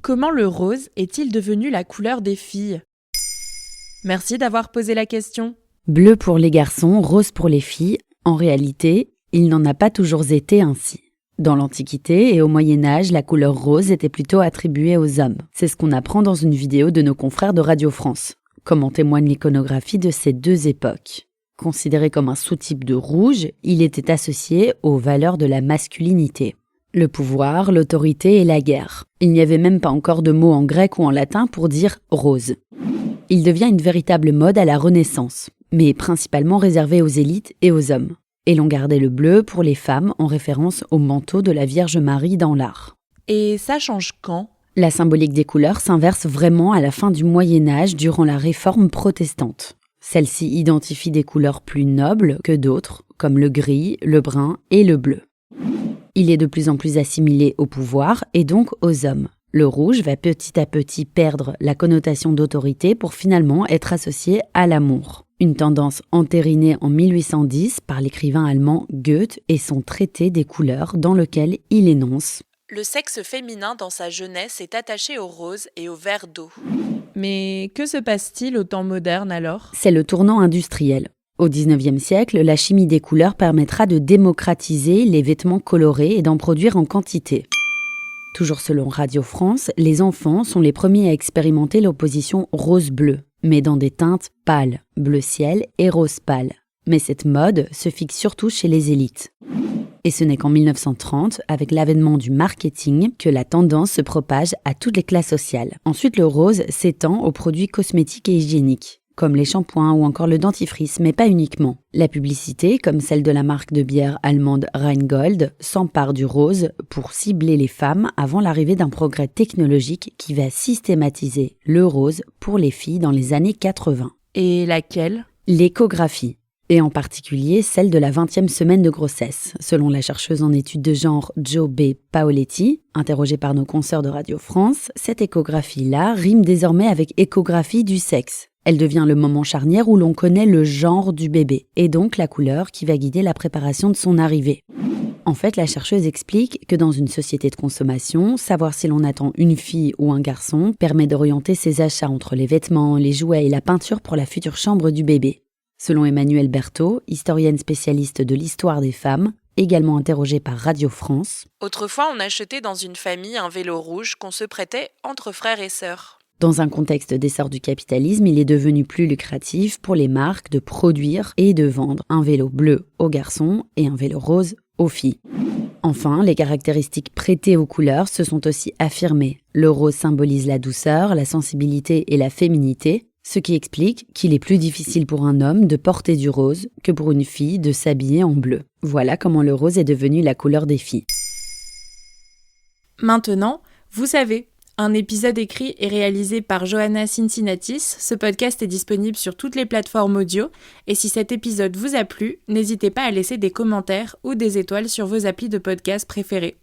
Comment le rose est-il devenu la couleur des filles ? Merci d'avoir posé la question. Bleu pour les garçons, rose pour les filles. En réalité, il n'en a pas toujours été ainsi. Dans l'Antiquité et au Moyen-Âge, la couleur rose était plutôt attribuée aux hommes. C'est ce qu'on apprend dans une vidéo de nos confrères de Radio France, comme en témoigne l'iconographie de ces deux époques. Considéré comme un sous-type de rouge, il était associé aux valeurs de la masculinité. Le pouvoir, l'autorité et la guerre. Il n'y avait même pas encore de mot en grec ou en latin pour dire rose. Il devient une véritable mode à la Renaissance, mais principalement réservé aux élites et aux hommes. Et l'on gardait le bleu pour les femmes en référence au manteau de la Vierge Marie dans l'art. Et ça change quand ? La symbolique des couleurs s'inverse vraiment à la fin du Moyen-Âge durant la Réforme protestante. Celle-ci identifie des couleurs plus nobles que d'autres, comme le gris, le brun et le bleu. Il est de plus en plus assimilé au pouvoir et donc aux hommes. Le rouge va petit à petit perdre la connotation d'autorité pour finalement être associé à l'amour. Une tendance entérinée en 1810 par l'écrivain allemand Goethe et son traité des couleurs dans lequel il énonce « Le sexe féminin dans sa jeunesse est attaché au rose et au vert d'eau. » Mais que se passe-t-il au temps moderne alors ? C'est le tournant industriel. Au XIXe siècle, la chimie des couleurs permettra de démocratiser les vêtements colorés et d'en produire en quantité. Toujours selon Radio France, les enfants sont les premiers à expérimenter l'opposition rose-bleu, mais dans des teintes pâles, bleu ciel et rose pâle. Mais cette mode se fixe surtout chez les élites. Et ce n'est qu'en 1930, avec l'avènement du marketing, que la tendance se propage à toutes les classes sociales. Ensuite, le rose s'étend aux produits cosmétiques et hygiéniques, comme les shampoings ou encore le dentifrice, mais pas uniquement. La publicité, comme celle de la marque de bière allemande Rheingold, s'empare du rose pour cibler les femmes avant l'arrivée d'un progrès technologique qui va systématiser le rose pour les filles dans les années 80. Et laquelle ? L'échographie, et en particulier celle de la 20e semaine de grossesse. Selon la chercheuse en études de genre Jo B. Paoletti, interrogée par nos consoeurs de Radio France, cette échographie-là rime désormais avec échographie du sexe. Elle devient le moment charnière où l'on connaît le genre du bébé, et donc la couleur qui va guider la préparation de son arrivée. En fait, la chercheuse explique que dans une société de consommation, savoir si l'on attend une fille ou un garçon permet d'orienter ses achats entre les vêtements, les jouets et la peinture pour la future chambre du bébé. Selon Emmanuelle Berthaud, historienne spécialiste de l'histoire des femmes, également interrogée par Radio France, « Autrefois, on achetait dans une famille un vélo rouge qu'on se prêtait entre frères et sœurs. » Dans un contexte d'essor du capitalisme, il est devenu plus lucratif pour les marques de produire et de vendre un vélo bleu aux garçons et un vélo rose aux filles. Enfin, les caractéristiques prêtées aux couleurs se sont aussi affirmées. Le rose symbolise la douceur, la sensibilité et la féminité, ce qui explique qu'il est plus difficile pour un homme de porter du rose que pour une fille de s'habiller en bleu. Voilà comment le rose est devenu la couleur des filles. Maintenant, vous savez. Un épisode écrit et réalisé par Johanna Cincinnatis. Ce podcast est disponible sur toutes les plateformes audio. Et si cet épisode vous a plu, n'hésitez pas à laisser des commentaires ou des étoiles sur vos applis de podcast préférés.